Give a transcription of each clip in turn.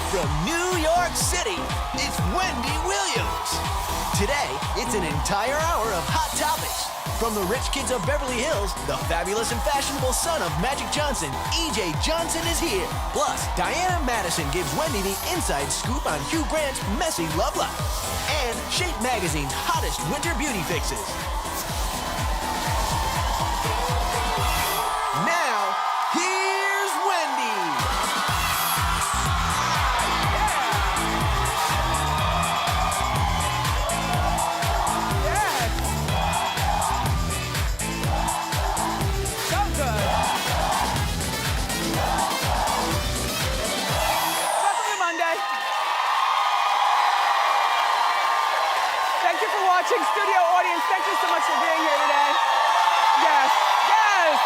From New York City, it's Wendy Williams. Today, it's an entire hour of hot topics. From the rich kids of Beverly Hills, the fabulous and fashionable son of Magic Johnson, E.J. Johnson is here. Plus, Diana Madison gives Wendy the inside scoop on Hugh Grant's messy love life. And Shape Magazine's hottest winter beauty fixes. Now, here's Wendy. Yes. So good. Welcome to Monday. Thank you for watching. Studio audience, thank you so much for being here today. Yes, yes.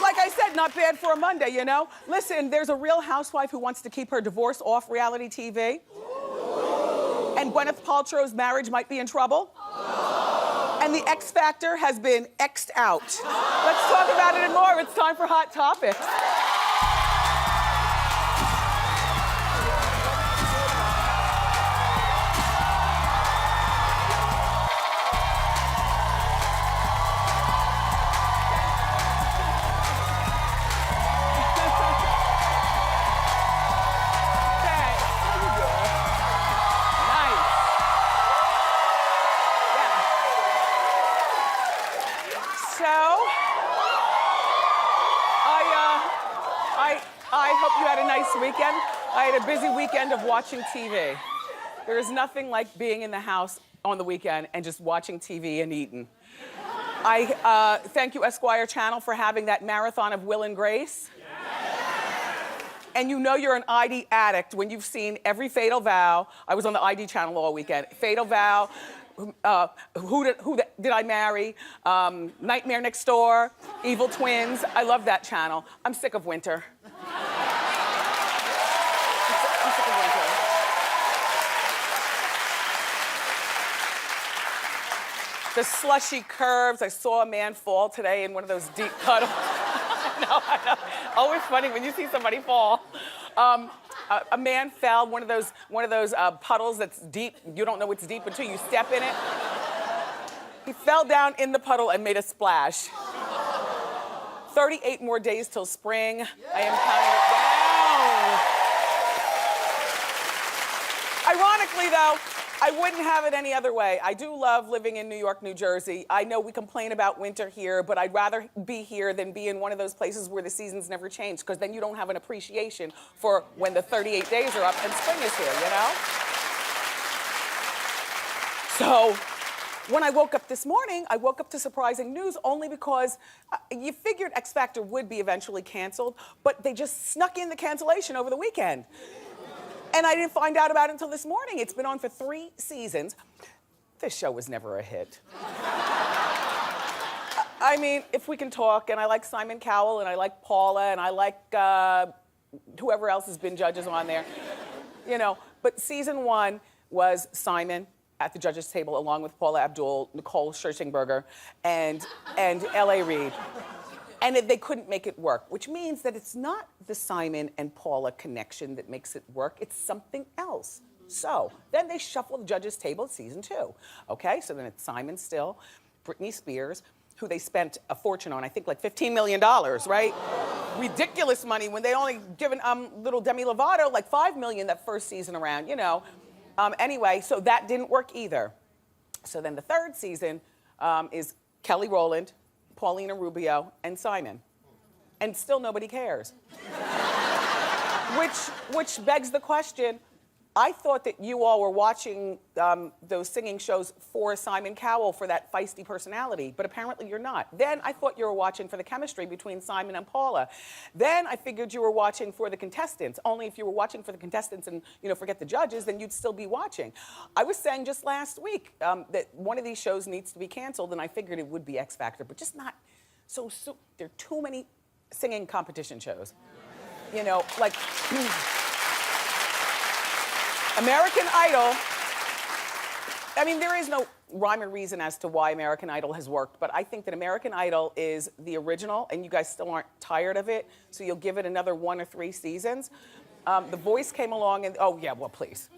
Like I said, not bad for a Monday, you know? Listen, there's a real housewife who wants to keep her divorce off reality TV. And Gwyneth Paltrow's marriage might be in trouble. And the X Factor has been X'd out. Let's talk about it and more. It's time for Hot Topics. I hope you had a nice weekend. I had a busy weekend of watching TV. There is nothing like being in the house on the weekend and just watching TV and eating. I thank you, Esquire Channel, for having that marathon of Will and Grace. And you know you're an ID addict when you've seen every Fatal Vow. I was on the ID Channel all weekend. Fatal Vow, Who Did I Marry? Nightmare Next Door, Evil Twins. I love that channel. I'm sick of winter. I'm sick of winter. The slushy curves. I saw a man fall today in one of those deep puddles. I know. Always funny when you see somebody fall. A man fell, one of those puddles that's deep. You don't know it's deep until you step in it. He fell down in the puddle and made a splash. 38 more days till spring. I am counting it down. Ironically, though, I wouldn't have it any other way. I do love living in New York, New Jersey. I know we complain about winter here, but I'd rather be here than be in one of those places where the seasons never change, because then you don't have an appreciation for when the 38 days are up and spring is here, you know? So, when I woke up this morning, I woke up to surprising news only because you figured X Factor would be eventually canceled, but they just snuck in the cancellation over the weekend. And I didn't find out about it until this morning. It's been on for 3 seasons. This show was never a hit. I mean, if we can talk, and I like Simon Cowell, and I like Paula, and I like whoever else has been judges on there, you know. But season 1 was Simon at the judges' table, along with Paula Abdul, Nicole Scherzinger, and L.A. Reid. And they couldn't make it work, which means that it's not the Simon and Paula connection that makes it work, it's something else. So, then they shuffle the judges' table at season 2. Okay, so then it's Simon still, Britney Spears, who they spent a fortune on, I think like $15 million, right? Ridiculous money when they only given little Demi Lovato like $5 million that first season around, you know. Anyway, so that didn't work either. So then the 3rd season is Kelly Rowland, Paulina Rubio, and Simon. And still nobody cares. Which begs the question, I thought that you all were watching those singing shows for Simon Cowell for that feisty personality, but apparently you're not. Then I thought you were watching for the chemistry between Simon and Paula. Then I figured you were watching for the contestants. Only if you were watching for the contestants and, you know, forget the judges, then you'd still be watching. I was saying just last week that one of these shows needs to be canceled, and I figured it would be X Factor, but just not so soon. There are too many singing competition shows. You know, like American Idol. I mean, there is no rhyme or reason as to why American Idol has worked, but I think that American Idol is the original, and you guys still aren't tired of it, so you'll give it another 1 or 3 seasons. The Voice came along and, oh yeah, well, please.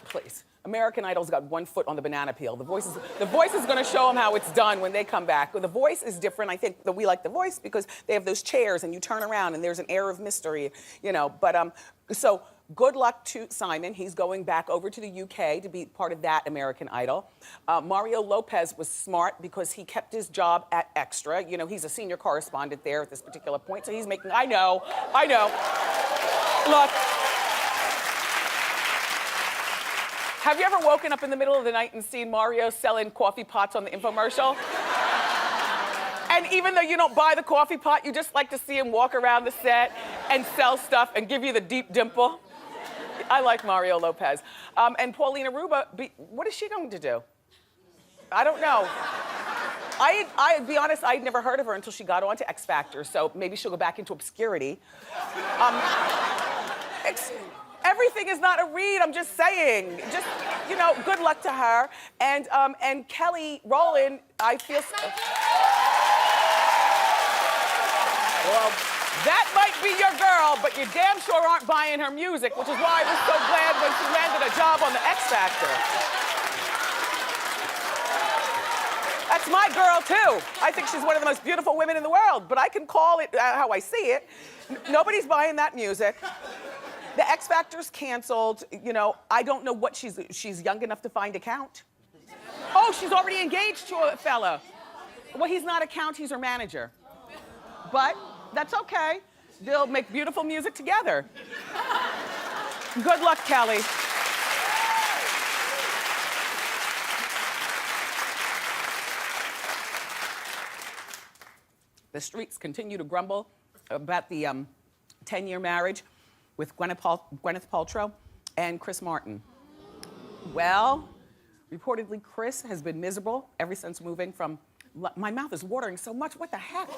Please. American Idol's got 1 foot on the banana peel. The Voice is gonna show them how it's done when they come back. The Voice is different. I think that we like The Voice because they have those chairs and you turn around and there's an air of mystery, you know. But so good luck to Simon. He's going back over to the UK to be part of that American Idol. Mario Lopez was smart because he kept his job at Extra. You know, he's a senior correspondent there at this particular point, so he's making, I know. Look. Have you ever woken up in the middle of the night and seen Mario selling coffee pots on the infomercial? And even though you don't buy the coffee pot, you just like to see him walk around the set and sell stuff and give you the deep dimple. I like Mario Lopez. And Paulina Ruba, what is she going to do? I don't know. I'd be honest, I'd never heard of her until she got on to X Factor, so maybe she'll go back into obscurity. Everything is not a read, I'm just saying. Just, you know, good luck to her. And Kelly Rowland, I feel... Well, that might be your girl, but you damn sure aren't buying her music, which is why I was so glad when she landed a job on the X Factor. That's my girl, too. I think she's one of the most beautiful women in the world, but I can call it how I see it. Nobody's buying that music. The X Factor's canceled. You know, I don't know what she's young enough to find a count. Oh, she's already engaged to a fella. Well, he's not a count, he's her manager. But that's okay. They'll make beautiful music together. Good luck, Kelly. The streets continue to grumble about the 10-year marriage with Gwyneth Paltrow and Chris Martin. Well, reportedly Chris has been miserable ever since moving from... My mouth is watering so much, what the heck?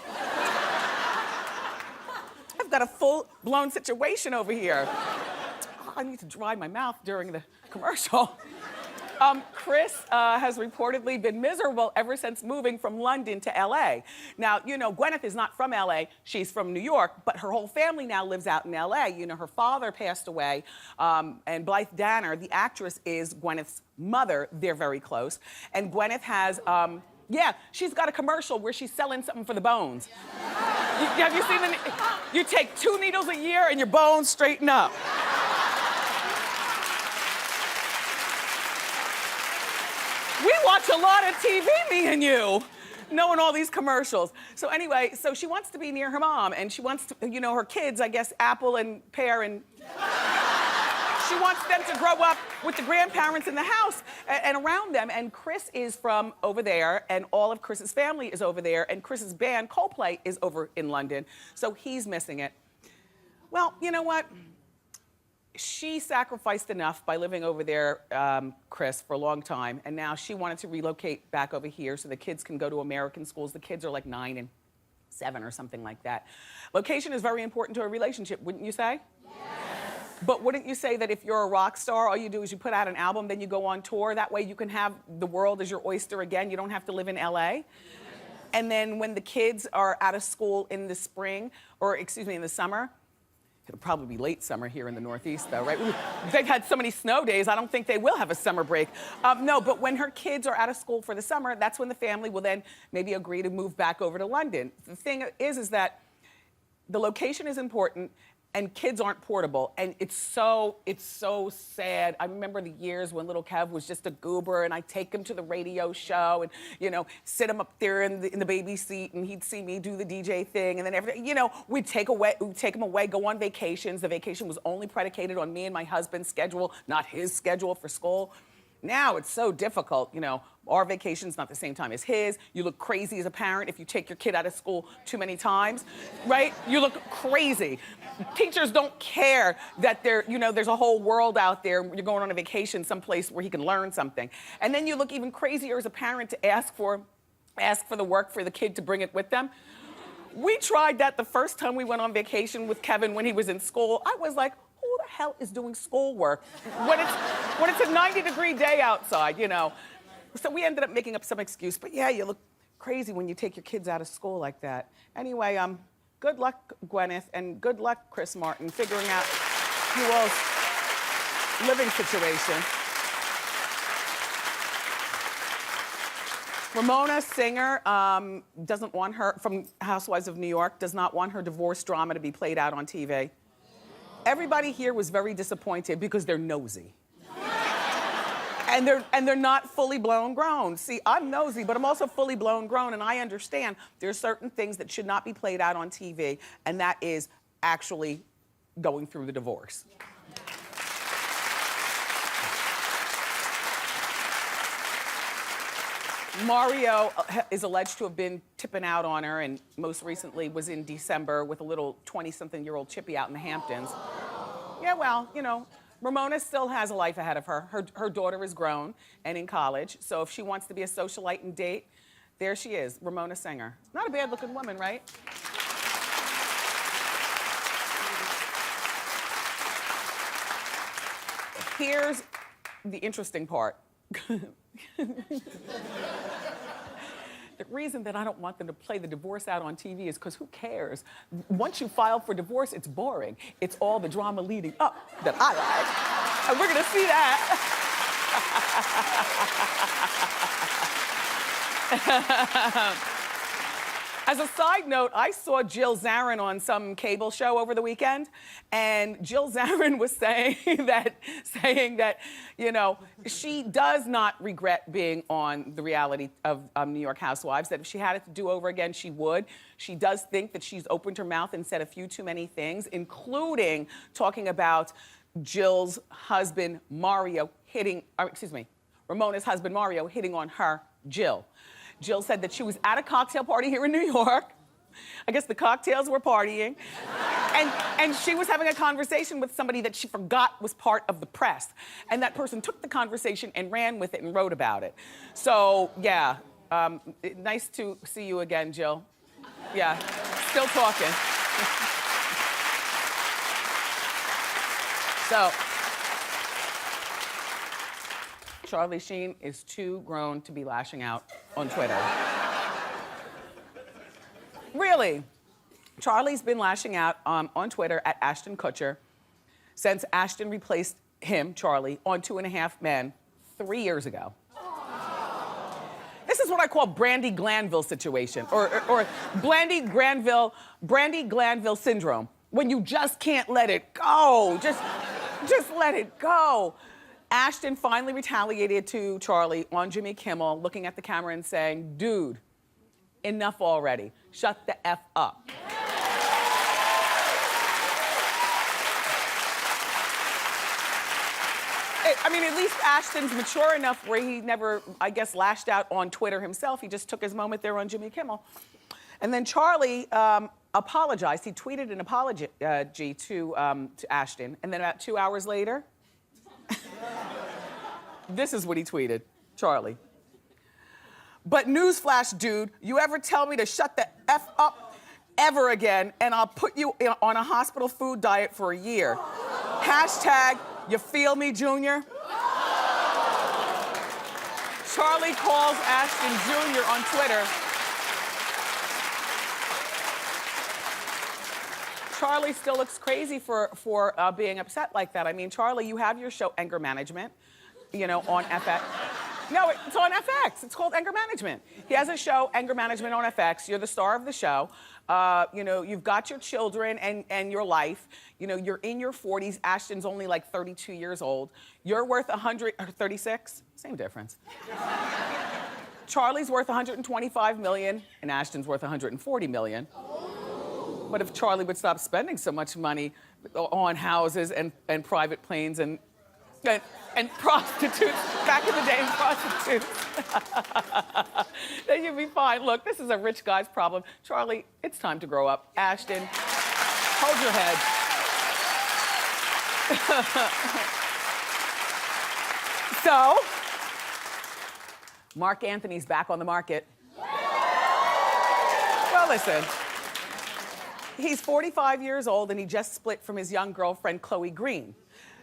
I've got a full-blown situation over here. Oh, I need to dry my mouth during the commercial. Chris has reportedly been miserable ever since moving from London to LA. Now, you know, Gwyneth is not from LA, she's from New York, but her whole family now lives out in LA. You know, her father passed away, and Blythe Danner, the actress, is Gwyneth's mother. They're very close. And Gwyneth has, yeah, she's got a commercial where she's selling something for the bones. Have you seen you take 2 needles a year and your bones straighten up. We watch a lot of TV, me and you, knowing all these commercials. So anyway, so she wants to be near her mom, and she wants to, you know, her kids, I guess, Apple and Pear, and she wants them to grow up with the grandparents in the house and around them. And Chris is from over there, and all of Chris's family is over there, and Chris's band, Coldplay, is over in London, so he's missing it. Well, you know what? She sacrificed enough by living over there, Chris, for a long time, and now she wanted to relocate back over here so the kids can go to American schools. The kids are like 9 and 7 or something like that. Location is very important to a relationship, wouldn't you say? Yes. But wouldn't you say that if you're a rock star, all you do is you put out an album, then you go on tour? That way you can have the world as your oyster again. You don't have to live in LA. Yes. And then when the kids are out of school in the spring, or excuse me, in the summer, it'll probably be late summer here in the Northeast, though, right? They've had so many snow days, I don't think they will have a summer break. No, but when her kids are out of school for the summer, that's when the family will then maybe agree to move back over to London. The thing is that the location is important, and kids aren't portable, and it's so sad. I remember the years when little Kev was just a goober, and I'd take him to the radio show and, you know, sit him up there in the baby seat, and he'd see me do the DJ thing, and then everything, you know, we'd take him away, go on vacations. The vacation was only predicated on me and my husband's schedule, not his schedule for school. Now it's so difficult, you know, our vacation's not the same time as his. You look crazy as a parent if you take your kid out of school too many times, right? You look crazy. Teachers don't care that there's a whole world out there. You're going on a vacation someplace where he can learn something. And then you look even crazier as a parent to ask for the work for the kid to bring it with them. We tried that the first time we went on vacation with Kevin when he was in school. I was like, who the hell is doing schoolwork when it's a 90-degree day outside, you know? So we ended up making up some excuse, but yeah, you look crazy when you take your kids out of school like that. Anyway, good luck, Gwyneth, and good luck, Chris Martin, figuring out you all's living situation. Ramona Singer doesn't want her, from Housewives of New York, does not want her divorce drama to be played out on TV. Everybody here was very disappointed because they're nosy. And they're not fully blown grown. See, I'm nosy, but I'm also fully blown grown, and I understand there are certain things that should not be played out on TV, and that is actually going through the divorce. Mario is alleged to have been tipping out on her, and most recently was in December with a little 20-something-year-old chippy out in the Hamptons. Yeah, well, you know, Ramona still has a life ahead of her. Her daughter is grown and in college, so if she wants to be a socialite and date, there she is, Ramona Singer. Not a bad-looking woman, right? Here's the interesting part. The reason that I don't want them to play the divorce out on TV is because who cares? Once you file for divorce, it's boring. It's all the drama leading up that I like. And we're gonna see that. As a side note, I saw Jill Zarin on some cable show over the weekend, and Jill Zarin was saying that, you know, she does not regret being on the reality of New York Housewives, that if she had it to do over again, she would. She does think that she's opened her mouth and said a few too many things, including talking about Jill's husband, Mario, Ramona's husband, Mario, hitting on her, Jill. Jill said that she was at a cocktail party here in New York. I guess the cocktails were partying. And she was having a conversation with somebody that she forgot was part of the press. And that person took the conversation and ran with it and wrote about it. So, yeah, nice to see you again, Jill. Yeah, still talking. So, Charlie Sheen is too grown to be lashing out on Twitter. Really, Charlie's been lashing out on Twitter at Ashton Kutcher since Ashton replaced him, Charlie, on 2.5 Men 3 years ago. This is what I call Brandi Glanville situation, or Brandi Glanville syndrome, when you just can't let it go. Just let it go. Ashton finally retaliated to Charlie on Jimmy Kimmel, looking at the camera and saying, dude, enough already. Shut the F up. I mean, at least Ashton's mature enough where he never, I guess, lashed out on Twitter himself. He just took his moment there on Jimmy Kimmel. And then Charlie apologized. He tweeted an apology to Ashton. And then about 2 hours later, this is what he tweeted, Charlie. But newsflash, dude, you ever tell me to shut the F up ever again, and I'll put you on a hospital food diet for a year. Hashtag, you feel me, Junior? Charlie calls Ashton Jr. on Twitter. Charlie still looks crazy for being upset like that. I mean, Charlie, you have your show Anger Management, you know, on FX. No, it's on FX. It's called Anger Management. He has a show, Anger Management, on FX. You're the star of the show. You know, you've got your children and your life. You know, you're in your 40s. Ashton's only like 32 years old. You're worth 136. Same difference. Charlie's worth 125 million, and Ashton's worth 140 million. But if Charlie would stop spending so much money on houses and private planes and prostitutes, back in the day, prostitutes, then you'd be fine. Look, this is a rich guy's problem. Charlie, it's time to grow up. Ashton, hold your head. So, Marc Anthony's back on the market. Well, listen. He's 45 years old and he just split from his young girlfriend, Chloe Green.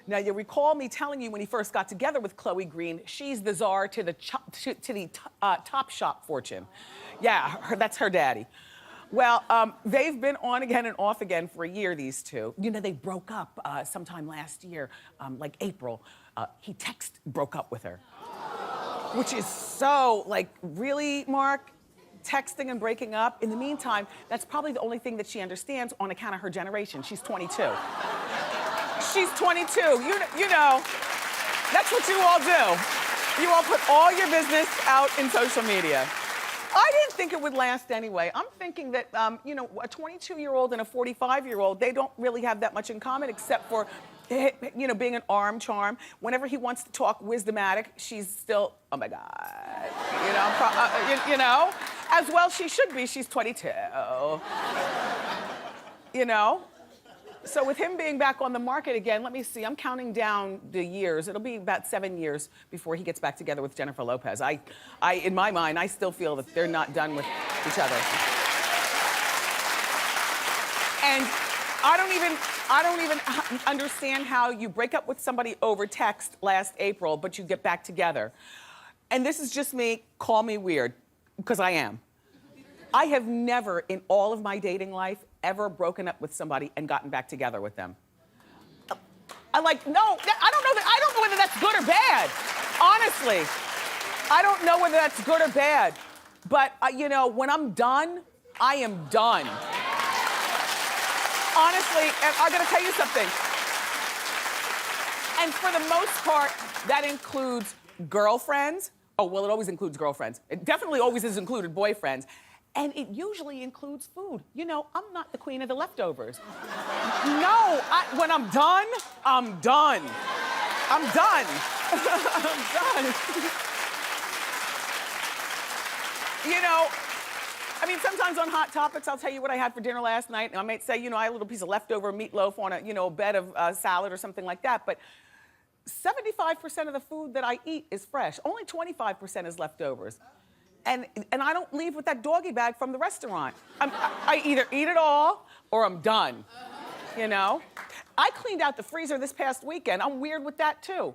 Now, you recall me telling you when he first got together with Chloe Green, she's the czar to the Top Shop fortune. Yeah, that's her daddy. Well, they've been on again and off again for a year, these two. You know, they broke up sometime last year, like April. He broke up with her. Which is so, like, really, Mark? Texting and breaking up? In the meantime, that's probably the only thing that she understands on account of her generation. She's 22. She's 22. You know, that's what you all do. You all put all your business out in social media. I didn't think it would last anyway. I'm thinking that, you know, a 22-year-old and a 45-year-old, they don't really have that much in common except for, you know, being an arm charm. Whenever he wants to talk wisdomatic, she's still, oh my God. You know, as well she should be. She's 22. You know? So with him being back on the market again, let me see, I'm counting down the years. It'll be about 7 years before he gets back together with Jennifer Lopez. In my mind, I still feel that they're not done with each other. And I don't even understand how you break up with somebody over text last April, but you get back together. And this is just me, call me weird, because I am. I have never in all of my dating life ever broken up with somebody and gotten back together with them. I don't know whether that's good or bad. Honestly, I don't know whether that's good or bad. But you know, when I'm done, I am done. Honestly, and I gotta tell you something. And for the most part, that includes girlfriends. Oh, well, it always includes girlfriends. It definitely always has included boyfriends. And it usually includes food. You know, I'm not the queen of the leftovers. No, when I'm done, I'm done. I'm done. I'm done. You know, I mean, sometimes on Hot Topics, I'll tell you what I had for dinner last night. And I might say, you know, I had a little piece of leftover meatloaf on a bed of salad or something like that. But 75% of the food that I eat is fresh. Only 25% is leftovers. And I don't leave with that doggy bag from the restaurant. I either eat it all or I'm done, you know? I cleaned out the freezer this past weekend. I'm weird with that too.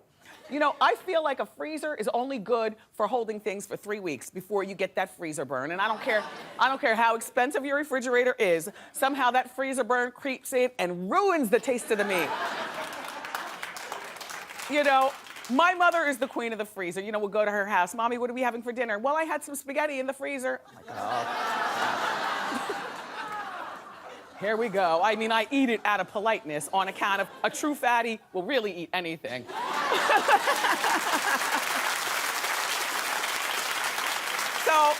You know, I feel like a freezer is only good for holding things for 3 weeks before you get that freezer burn. And I don't care how expensive your refrigerator is, somehow that freezer burn creeps in and ruins the taste of the meat. You know, my mother is the queen of the freezer. You know, we'll go to her house. Mommy, what are we having for dinner? Well, I had some spaghetti in the freezer. I'm like, oh. Here we go. I mean, I eat it out of politeness on account of a true fatty will really eat anything. So,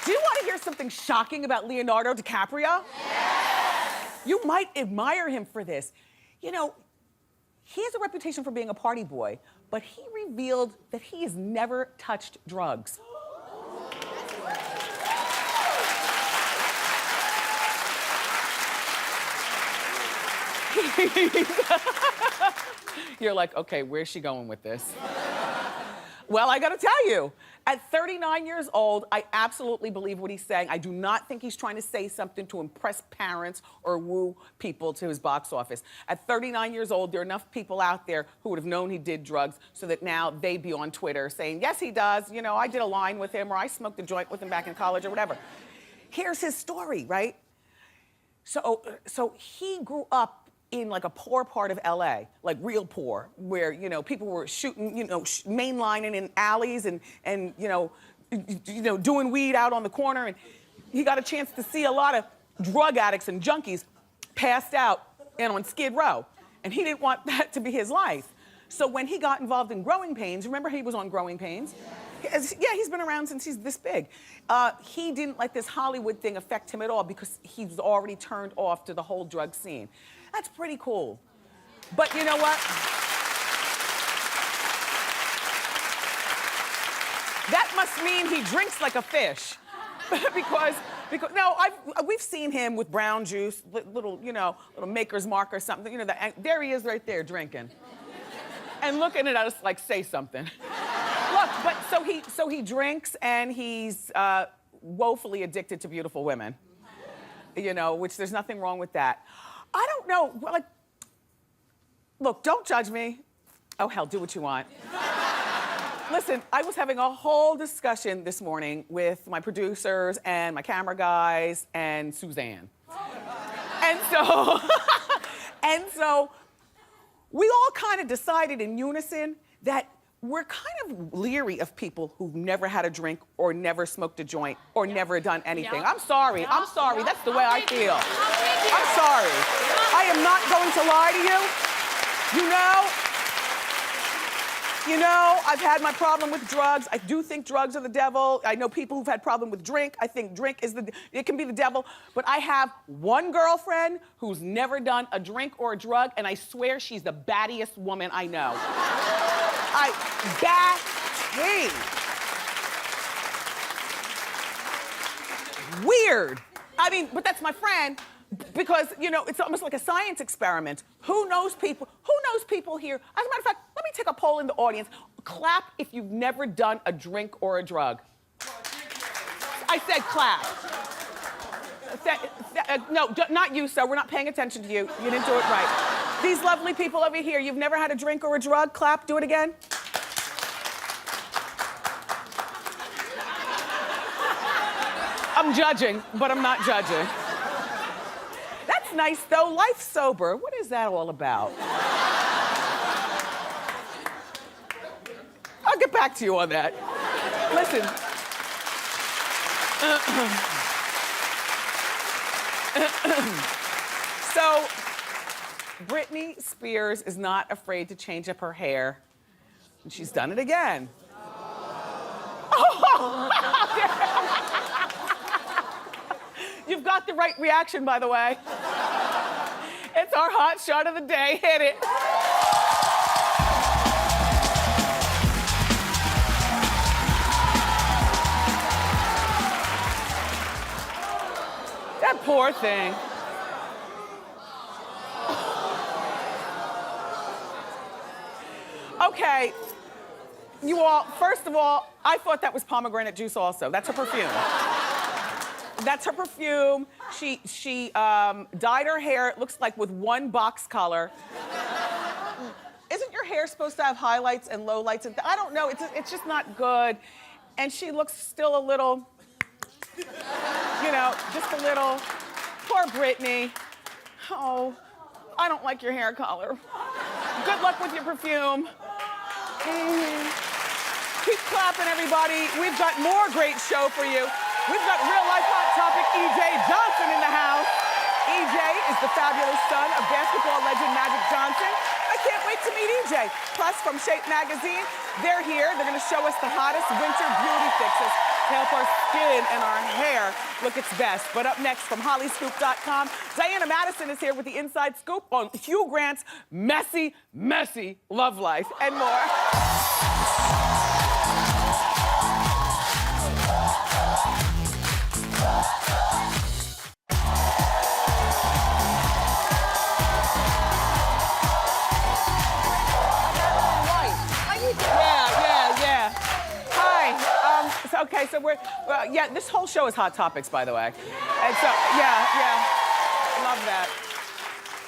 do you want to hear something shocking about Leonardo DiCaprio? Yes! You might admire him for this. You know, he has a reputation for being a party boy, but he revealed that he has never touched drugs. You're like, okay, where's she going with this? Well, I gotta tell you, at 39 years old, I absolutely believe what he's saying. I do not think he's trying to say something to impress parents or woo people to his box office. At 39 years old, there are enough people out there who would have known he did drugs so that now they'd be on Twitter saying, yes, he does. You know, I did a line with him or I smoked a joint with him back in college or whatever. Here's his story, right? So he grew up in like a poor part of LA, like real poor, where, you know, people were shooting, you know, mainlining in alleys and you know, doing weed out on the corner. And he got a chance to see a lot of drug addicts and junkies passed out and on Skid Row. And he didn't want that to be his life. So when he got involved in Growing Pains, remember he was on Growing Pains? Yeah, he's been around since he's this big. He didn't let this Hollywood thing affect him at all because he was already turned off to the whole drug scene. That's pretty cool. But you know what? That must mean he drinks like a fish. because no, we've seen him with brown juice, little Maker's Mark or something. You know, there he is right there drinking. And looking at us like, say something. Look, but so he drinks and he's woefully addicted to beautiful women. you know, which there's nothing wrong with that. I don't know, like, look, don't judge me. Oh, hell, do what you want. Listen, I was having a whole discussion this morning with my producers and my camera guys and Suzanne. And so, and so we all kind of decided in unison that we're kind of leery of people who've never had a drink or never smoked a joint or never done anything. I'm sorry. I'm sorry. That's the way I feel. I'm sorry. I am not going to lie to you. You know, I've had my problem with drugs. I do think drugs are the devil. I know people who've had problem with drink. I think drink is it can be the devil. But I have one girlfriend who's never done a drink or a drug, and I swear she's the battiest woman I know. Batty. Weird. I mean, but that's my friend. Because, you know, it's almost like a science experiment. Who knows people here? As a matter of fact, let me take a poll in the audience. Clap if you've never done a drink or a drug. I said clap. No, not you, sir. We're not paying attention to you. You didn't do it right. These lovely people over here, you've never had a drink or a drug? Clap, do it again. I'm judging, but I'm not judging. Nice though, life sober. What is that all about? I'll get back to you on that. Listen. So, Britney Spears is not afraid to change up her hair. And she's done it again. You've got the right reaction, by the way. It's our hot shot of the day. Hit it. That poor thing. Okay, you all, first of all, I thought that was pomegranate juice also. That's her perfume. That's her perfume. She dyed her hair, it looks like with one box color. Isn't your hair supposed to have highlights and lowlights? I don't know, it's just not good. And she looks still a little, you know, just a little. Poor Britney. Oh, I don't like your hair color. Good luck with your perfume. Keep clapping, everybody. We've got more great show for you. We've got real life hot topic E.J. Johnson in the house. E.J. is the fabulous son of basketball legend Magic Johnson. I can't wait to meet E.J. Plus, from Shape Magazine, they're here. They're gonna show us the hottest winter beauty fixes to help our skin and our hair look its best. But up next from Hollyscoop.com, Diana Madison is here with the inside scoop on Hugh Grant's messy, messy love life and more. Okay, so we're, yeah, this whole show is Hot Topics, by the way. And so, yeah, love that.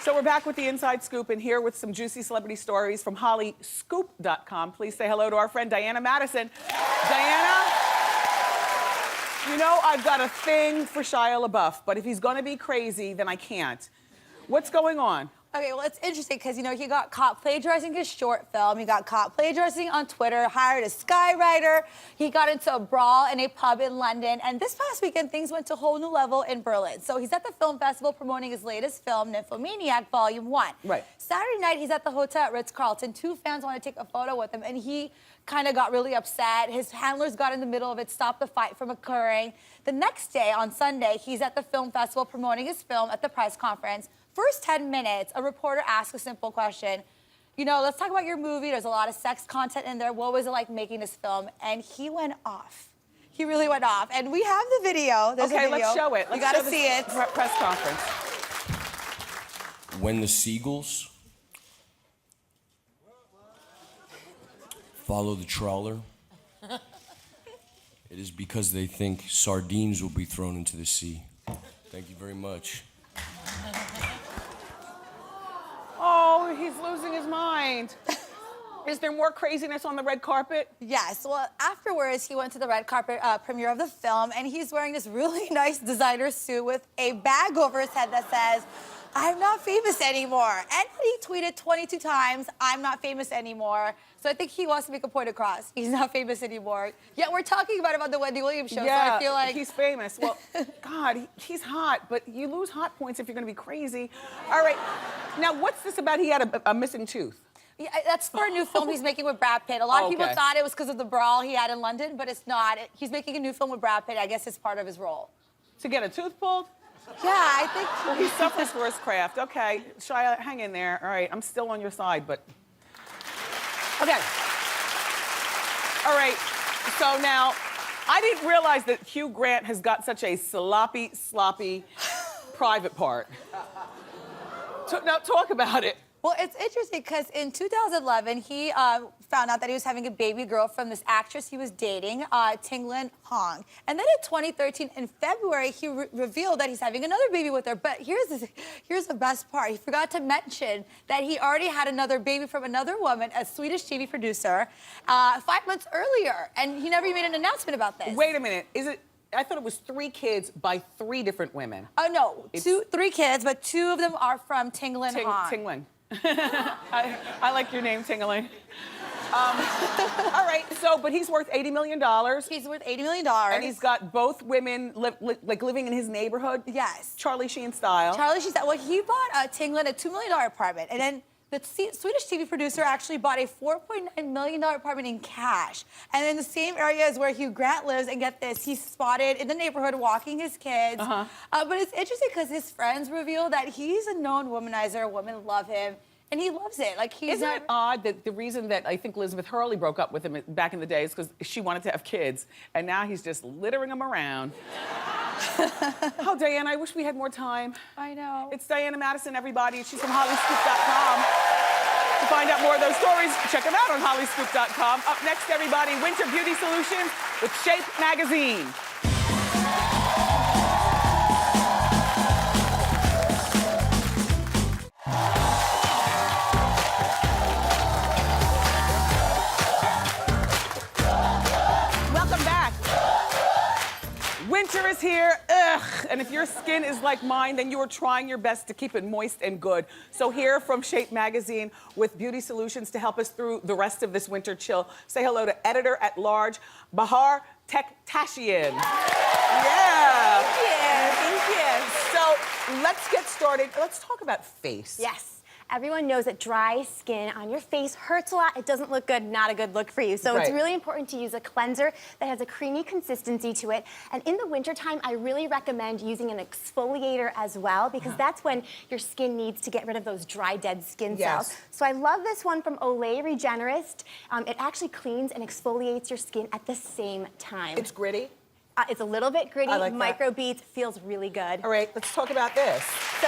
So we're back with the Inside Scoop and here with some juicy celebrity stories from Hollyscoop.com. Please say hello to our friend Diana Madison. Diana, you know I've got a thing for Shia LaBeouf, but if he's gonna be crazy, then I can't. What's going on? Okay, well, it's interesting because, you know, he got caught plagiarizing his short film. He got caught plagiarizing on Twitter, hired a skywriter. He got into a brawl in a pub in London. And this past weekend, things went to a whole new level in Berlin. So he's at the film festival promoting his latest film, Nymphomaniac Volume 1. Right. Saturday night, he's at the hotel at Ritz-Carlton. Two fans want to take a photo with him, and he kind of got really upset. His handlers got in the middle of it, stopped the fight from occurring. The next day, on Sunday, he's at the film festival promoting his film at the press conference. First 10 minutes, a reporter asked a simple question. You know, let's talk about your movie. There's a lot of sex content in there. What was it like making this film? And he went off. He really went off. And we have the video. There's a video. Let's show it. You gotta see it. Press conference. When the seagulls follow the trawler, it is because they think sardines will be thrown into the sea. Thank you very much. Oh, he's losing his mind. Is there more craziness on the red carpet? Yes. Well, afterwards, he went to the red carpet premiere of the film, and he's wearing this really nice designer suit with a bag over his head that says, "I'm not famous anymore." And he tweeted 22 times, "I'm not famous anymore." So I think he wants to make a point across. He's not famous anymore. Yet we're talking about the Wendy Williams show, Yeah, so I feel like... he's famous. Well, God, he's hot, but you lose hot points if you're gonna be crazy. All right, now what's this about he had a missing tooth? Yeah, that's for a new film he's making with Brad Pitt. A lot of people thought it was because of the brawl he had in London, but it's not. He's making a new film with Brad Pitt. I guess it's part of his role. To get a tooth pulled? Yeah, I think... Well, he suffers for his craft. Okay, Shia, hang in there. All right, I'm still on your side, but... Okay. All right, so now, I didn't realize that Hugh Grant has got such a sloppy private part. Now, talk about it. Well, it's interesting because in 2011, he found out that he was having a baby girl from this actress he was dating, Tinglan Hong. And then in 2013, in February, he revealed that he's having another baby with her. But here's the best part. He forgot to mention that he already had another baby from another woman, a Swedish TV producer, 5 months earlier. And he never even made an announcement about this. Wait a minute. Is it... I thought it was 3 kids by 3 different women. Oh, no. 3 kids, but 2 of them are from Tinglan Hong. Tinglan. I like your name, Tingling. All right, so, but he's worth $80 million. He's worth $80 million. And he's got both women like living in his neighborhood? Yes. Charlie Sheen style. Charlie Sheen style. Well, he bought Tinglan a $2 million apartment, and then the Swedish TV producer actually bought a $4.9 million apartment in cash. And in the same area as where Hugh Grant lives, and get this, he's spotted in the neighborhood walking his kids. But it's interesting because his friends reveal that he's a known womanizer, women love him, and he loves it. Like, he's Isn't it odd that the reason that I think Elizabeth Hurley broke up with him back in the day is because she wanted to have kids, and now he's just littering them around. Oh, Diana, I wish we had more time. I know. It's Diana Madison, everybody. She's from Hollyscoop.com. To find out more of those stories, check them out on Hollyscoop.com. Up next, everybody, Winter Beauty Solutions with Shape Magazine. Welcome back. Winter is here, and if your skin is like mine, then you are trying your best to keep it moist and good. So here from Shape Magazine with beauty solutions to help us through the rest of this winter chill, say hello to editor-at-large, Bahar Tektashian. Yeah. Thank you. So let's get started. Let's talk about face. Yes. Everyone knows that dry skin on your face hurts a lot. It doesn't look good, not a good look for you. So it's really important to use a cleanser that has a creamy consistency to it. And in the wintertime, I really recommend using an exfoliator as well, because that's when your skin needs to get rid of those dry, dead skin cells. So I love this one from Olay Regenerist. It actually cleans and exfoliates your skin at the same time. It's gritty. It's a little bit gritty, I like micro beads, feels really good. All right, let's talk about this. So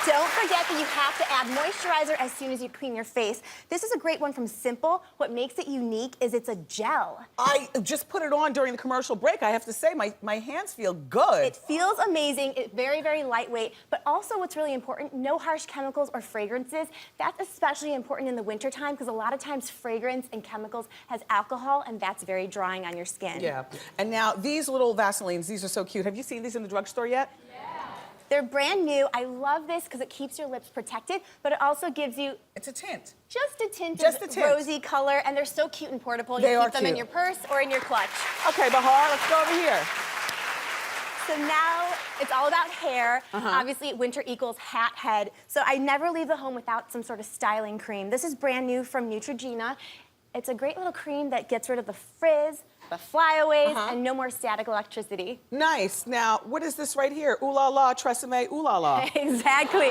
don't forget that you have to add moisturizer as soon as you clean your face. This is a great one from Simple. What makes it unique is it's a gel. I just put it on during the commercial break. I have to say, my hands feel good. It feels amazing. It's very, very lightweight. But also what's really important, no harsh chemicals or fragrances. That's especially important in the wintertime because a lot of times fragrance and chemicals has alcohol, and that's very drying on your skin. Yeah. And now these little Vaselines, these are so cute. Have you seen these in the drugstore yet? They're brand new. I love this because it keeps your lips protected, but it also gives you It's a tint. just a tint Just of a tint. rosy color, and they're so cute and portable. They You are keep them in cute. your purse or in your clutch. Okay, Bahar, let's go over here. So now it's all about hair. Obviously, winter equals hat head. So I never leave the home without some sort of styling cream. This is brand new from Neutrogena. It's a great little cream that gets rid of the frizz, the flyaways, and no more static electricity. Nice. Now, what is this right here? Ooh la la, Tresemme, ooh la la. Exactly.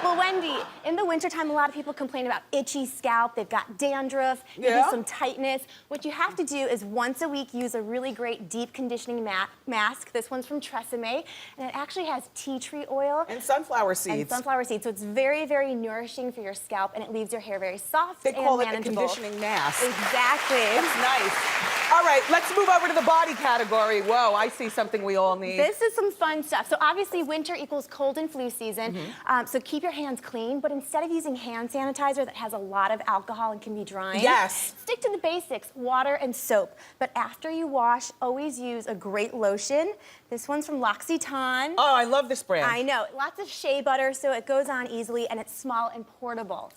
Well, Wendy, in the wintertime, a lot of people complain about itchy scalp. They've got dandruff, maybe some tightness. What you have to do is once a week use a really great deep conditioning mask. This one's from Tresemme, and it actually has tea tree oil. And sunflower seeds. And sunflower seeds. So it's very, very nourishing for your scalp, and it leaves your hair very soft They and call it a manageable. conditioning mask. Exactly. That's nice. All right, let's move over to the body category. Whoa, I see something we all need. This is some fun stuff. So obviously winter equals cold and flu season. So keep your hands clean, but instead of using hand sanitizer that has a lot of alcohol and can be drying, yes, stick to the basics, water and soap. But after you wash, always use a great lotion. This one's from L'Occitane. Oh, I love this brand. I know, lots of shea butter, so it goes on easily and it's small and portable.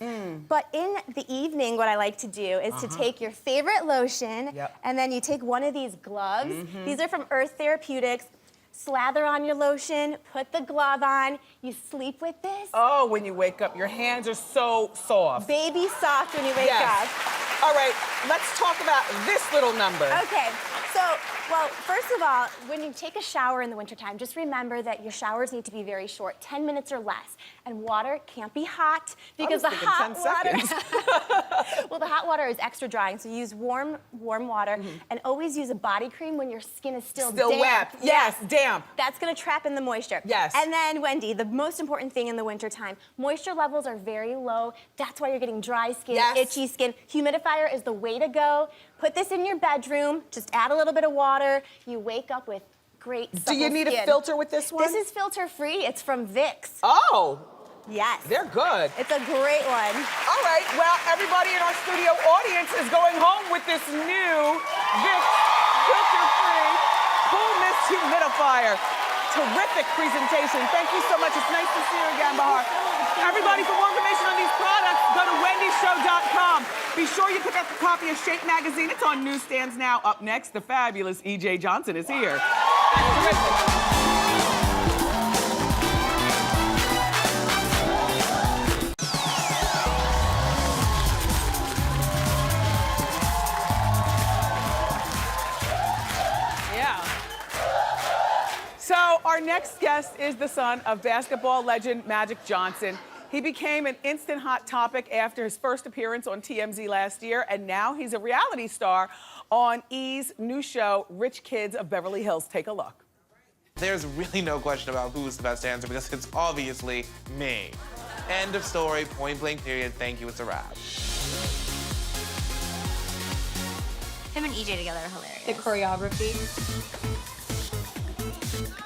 But in the evening, what I like to do is to take your favorite lotion, and then you take one of these gloves. These are from Earth Therapeutics. Slather on your lotion, put the glove on, you sleep with this. Oh, when you wake up, your hands are so soft. Baby soft when you wake up. All right, let's talk about this little number. Okay, so, well, first of all, when you take a shower in the wintertime, just remember that your showers need to be very short, 10 minutes or less. And water can't be hot because the hot water, well, the hot water is extra drying, so use warm water and always use a body cream when your skin is still damp. wet. Yes, damp. That's gonna trap in the moisture. Yes. And then, Wendy, the most important thing in the wintertime, moisture levels are very low. That's why you're getting dry skin, itchy skin. Humidifier is the way to go. Put this in your bedroom, just add a little bit of water. You wake up with great supple Do you need skin. a filter with this one? This is filter free. It's from Vicks. Oh. Yes. They're good. It's a great one. All right, well, everybody in our studio audience is going home with this new Vicks filter-free Cool Mist Humidifier. Terrific presentation. Thank you so much. It's nice to see you again, Bahar. Everybody, for more information on these products, go to wendyshow.com. Be sure you pick up a copy of Shape Magazine. It's on newsstands now. Up next, the fabulous E.J. Johnson is here. Terrific. So our next guest is the son of basketball legend Magic Johnson. He became an instant hot topic after his first appearance on TMZ last year, and now he's a reality star on E's new show, Rich Kids of Beverly Hills. Take a look. There's really no question about who's the best dancer because it's obviously me. End of story, point blank period, thank you, it's a wrap. Him and EJ together are hilarious. The choreography.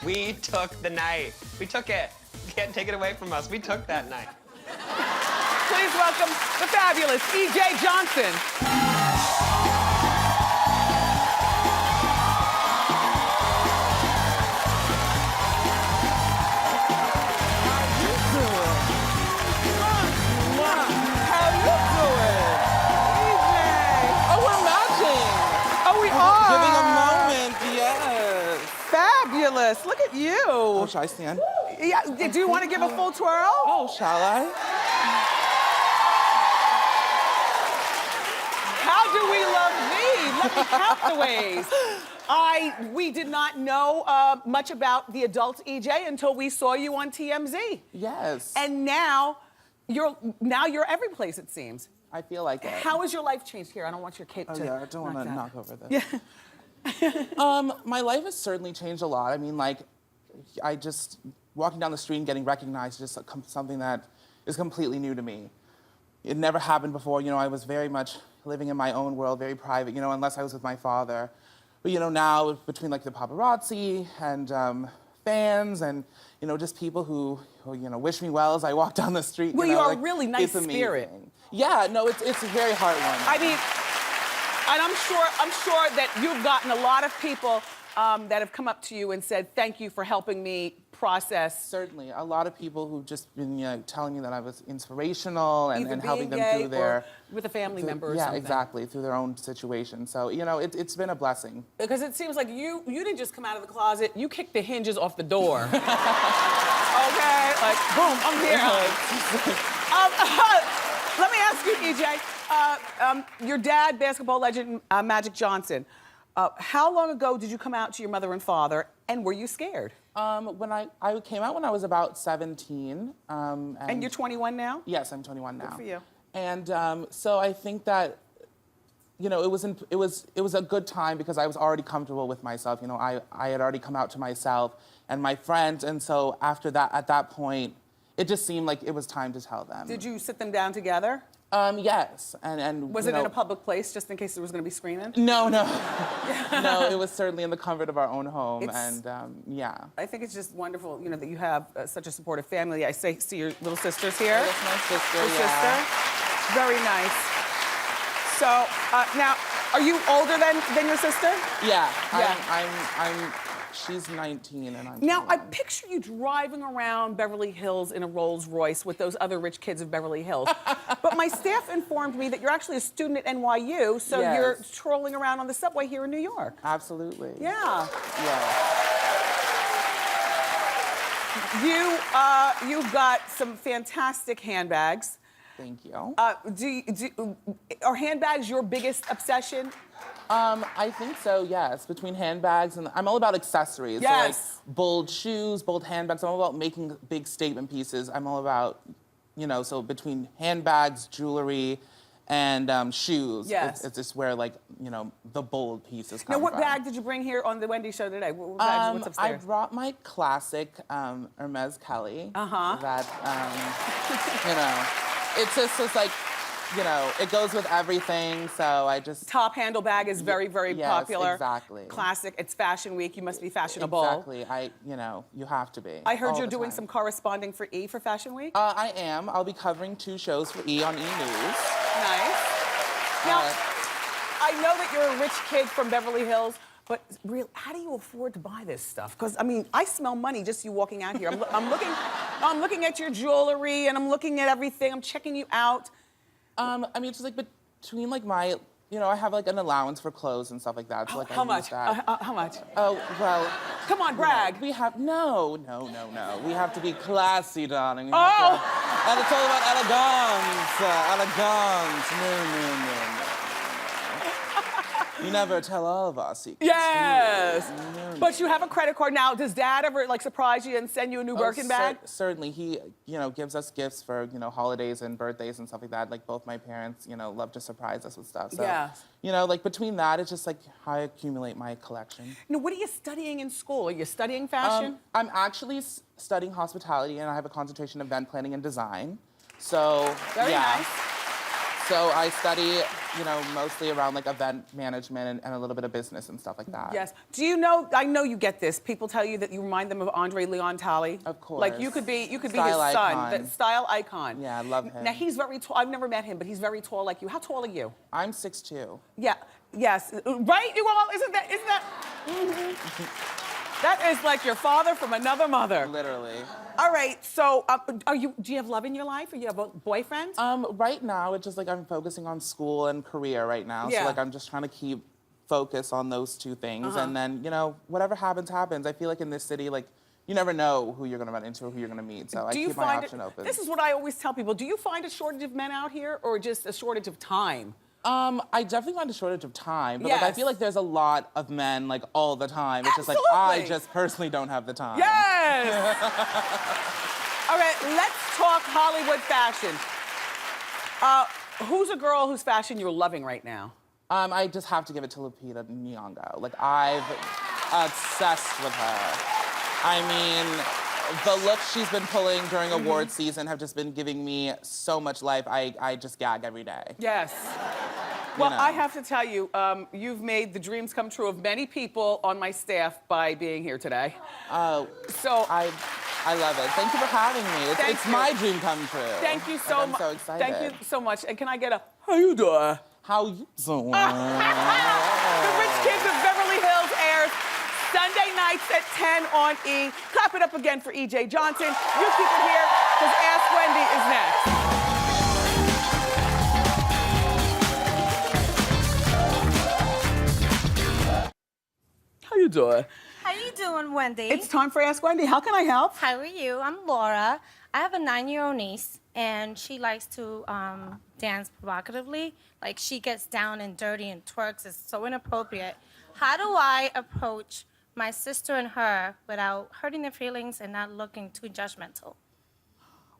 We took the night. We took it. You can't take it away from us. We took that night. Please welcome the fabulous E.J. Johnson. How you doing? E.J. Oh, we're matching. Oh, we are. Giving a moment, yes. Fabulous. Look at you. Oh, shall I stand? Yeah. Do you want to give a full twirl? Oh, shall I? How do we love thee? Let me count the ways. We did not know much about the adult EJ until we saw you on TMZ. Yes. And now you're every place, it seems. I feel like it. How has your life changed here? I don't want your cape to. Yeah, I don't want to knock over this. Yeah. My life has certainly changed a lot. I mean, like, I just walking down the street and getting recognized is just something that is completely new to me. It never happened before. You know, I was very much living in my own world, very private, you know, unless I was with my father. But, you know, now between like the paparazzi and fans and, you know, just people who, you know, wish me well as I walk down the street. Well, you know, you are like, a really nice it's amazing. spirit. Yeah, no, it's a very heartwarming. I mean, and I'm sure that you've gotten a lot of people that have come up to you and said, thank you for helping me process. Certainly, a lot of people who've just been, you know, telling me that I was inspirational and Either helping being them gay through their... or with a family member or yeah, something. exactly, through their own situation. So, you know, it's been a blessing. Because it seems like you didn't just come out of the closet, you kicked the hinges off the door. Okay, like, boom, I'm here. Let me ask you, EJ, your dad, basketball legend Magic Johnson, how long ago did you come out to your mother and father, and were you scared? When I came out when I was about 17. And you're 21 now? Yes, I'm 21 now. Good for you. And so I think that, you know, it was a good time because I was already comfortable with myself. You know, I had already come out to myself and my friends, and so after that, at that point, it just seemed like it was time to tell them. Did you sit them down together? Yes, and Was you it know, in a public place, just in case there was going to be screaming? No, no, no. It was certainly in the comfort of our own home, It's- and yeah. I think it's just wonderful, you know, that you have such a supportive family. I see your little sisters here. That's my sister. Your Yeah. sister. Very nice. So now, are you older than your sister? Yeah. Yeah. She's 19 and I'm. Now, I 21. picture you driving around Beverly Hills in a Rolls Royce with those other rich kids of Beverly Hills. But my staff informed me that you're actually a student at NYU, so Yes. you're trolling around on the subway here in New York. Absolutely. Yeah. Yeah. You've got some fantastic handbags. Thank you. Are handbags your biggest obsession? I think so, yes. Between handbags and I'm all about accessories. Yes. So like bold shoes, bold handbags. I'm all about making big statement pieces. I'm all about, you know, so between handbags, jewelry, and shoes. Yes. It's just where like, you know, the bold pieces come Now, what from. bag did you bring here on the Wendy show today? What bag, what's I upstairs? brought my classic Hermes Kelly. Uh-huh. That, you know, it's like, you know, it goes with everything, so I just... Top handle bag is very, very yes, popular. Exactly. Classic. It's Fashion Week. You must be fashionable. Exactly. You know, you have to be. I heard all you're the doing time. some corresponding for E for Fashion Week. I am. I'll be covering 2 shows for E on E! News. Nice. Now, I know that you're a rich kid from Beverly Hills, but how do you afford to buy this stuff? Because I mean, I smell money just you walking out here. I'm looking at your jewelry and I'm looking at everything. I'm checking you out. I mean, it's just like between like my, you know, I have like an allowance for clothes and stuff like that. So like How I much? use that. How much? Oh well. Come on, brag. We have no. We have to be classy, darling. Oh! And it's all about elegance. No. You never tell all of our secrets. Yes. No. But you have a credit card now. Does Dad ever like surprise you and send you a new Birkin bag? Certainly. He, you know, gives us gifts for, you know, holidays and birthdays and stuff like that. Like both my parents, you know, love to surprise us with stuff. So, Yeah. you know, like between that, it's just like how I accumulate my collection. Now, what are you studying in school? Are you studying fashion? I'm actually studying hospitality and I have a concentration in event planning and design. So, Very yeah. nice. So I study, you know, mostly around like event management and a little bit of business and stuff like that. Yes. Do you know? I know you get this. People tell you that you remind them of Andre Leon Talley. Of course. Like you could be his Style son, icon. the style icon. Yeah, I love him. Now he's very tall. I've never met him, but he's very tall like you. How tall are you? I'm 6'2". Yeah. Yes. Right? You all? Isn't that? Mm-hmm. That is like your father from another mother. Literally. All right. So, do you have love in your life? Or you have a boyfriend? Right now, it's just like I'm focusing on school and career right now. Yeah. So like I'm just trying to keep focus on those 2 things. Uh-huh. And then, you know, whatever happens, happens. I feel like in this city, like, you never know who you're gonna run into or who you're gonna meet. So I keep my option open. This is what I always tell people. Do you find a shortage of men out here or just a shortage of time? I definitely find a shortage of time, but like I Yes. feel like there's a lot of men like all the time. It's just like Absolutely. I just personally don't have the time. Yes! All right, let's talk Hollywood fashion. Who's a girl whose fashion you're loving right now? I just have to give it to Lupita Nyong'o. Like I've obsessed with her. I mean, the looks she's been pulling during award season have just been giving me so much life. I just gag every day. Yes. Well, know. I have to tell you, you've made the dreams come true of many people on my staff by being here today. So I love it. Thank you for having me. It's you. my dream come true. Thank you so Like, much. I'm so excited. Thank you so much. And can I get a how you doing? How you doing? The Rich Kids of Beverly Hills airs Sunday nights at 10 on E. Clap it up again for E.J. Johnson. You keep it here, because Ask Wendy is next. How you doing? How you doing, Wendy? It's time for Ask Wendy. How can I help? How are you? I'm Laura. I have a 9-year-old niece, and she likes to dance provocatively. Like, she gets down and dirty and twerks. It's so inappropriate. How do I approach my sister and her without hurting their feelings and not looking too judgmental?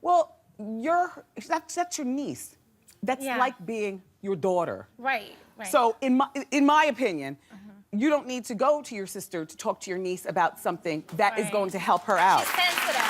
Well, that's your niece. That's Yeah. like being your daughter. Right. So, in my opinion, you don't need to go to your sister to talk to your niece about something that is Right. going to help her out. She's sensitive.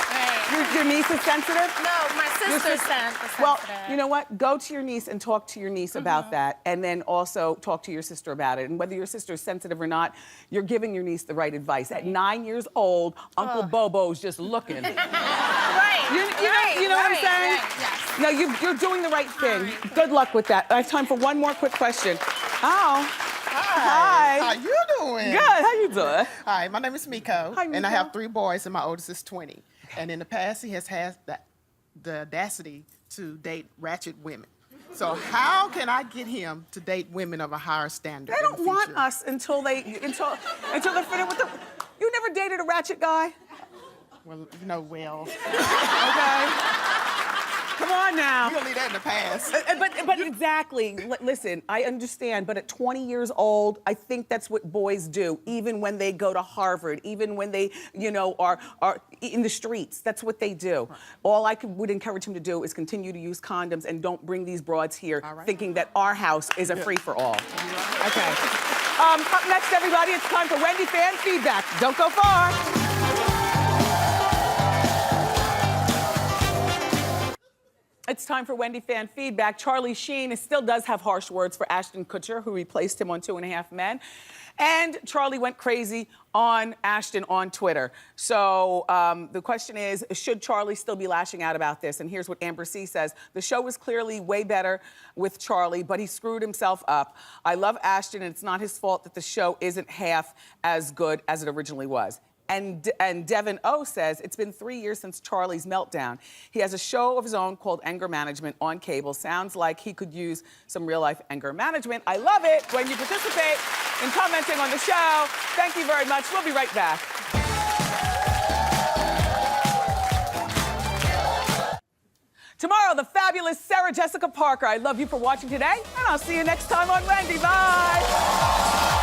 Right. Your niece is sensitive? No, my sister sent the Well, sensitive. you know what? Go to your niece and talk to your niece about that, and then also talk to your sister about it. And whether your sister is sensitive or not, you're giving your niece the right advice. At 9 years old, Uncle Bobo's just looking. Right. You know what I'm saying? Right, yes. No, you're doing the right thing. Good luck with that. I have time for one more quick question. Oh. Hi. How you doing? Good. How you doing? Hi, my name is Miko, Hi, and I Miko. have 3 boys, and my oldest is 20. And in the past, he has had the audacity to date ratchet women. So how can I get him to date women of a higher standard? They don't want us until they're fitted with the. You never dated a ratchet guy? Well, you know, well. Okay. Come on now. You gonna leave that in the past. But exactly. Listen, I understand, but at 20 years old, I think that's what boys do, even when they go to Harvard, even when they, are in the streets. That's what they do. Right. All I would encourage him to do is continue to use condoms and don't bring these broads here thinking that our house is a free-for-all. Okay. Up next, everybody, it's time for Wendy fan feedback. Don't go far. It's time for Wendy fan feedback. Charlie Sheen still does have harsh words for Ashton Kutcher, who replaced him on 2.5 Men. And Charlie went crazy on Ashton on Twitter. So the question is, should Charlie still be lashing out about this? And here's what Amber C says. The show was clearly way better with Charlie, but he screwed himself up. I love Ashton, and it's not his fault that the show isn't half as good as it originally was. And Devin O says, it's been 3 years since Charlie's meltdown. He has a show of his own called Anger Management on cable. Sounds like he could use some real-life anger management. I love it when you participate in commenting on the show. Thank you very much. We'll be right back. Tomorrow, the fabulous Sarah Jessica Parker. I love you for watching today, and I'll see you next time on Wendy. Bye.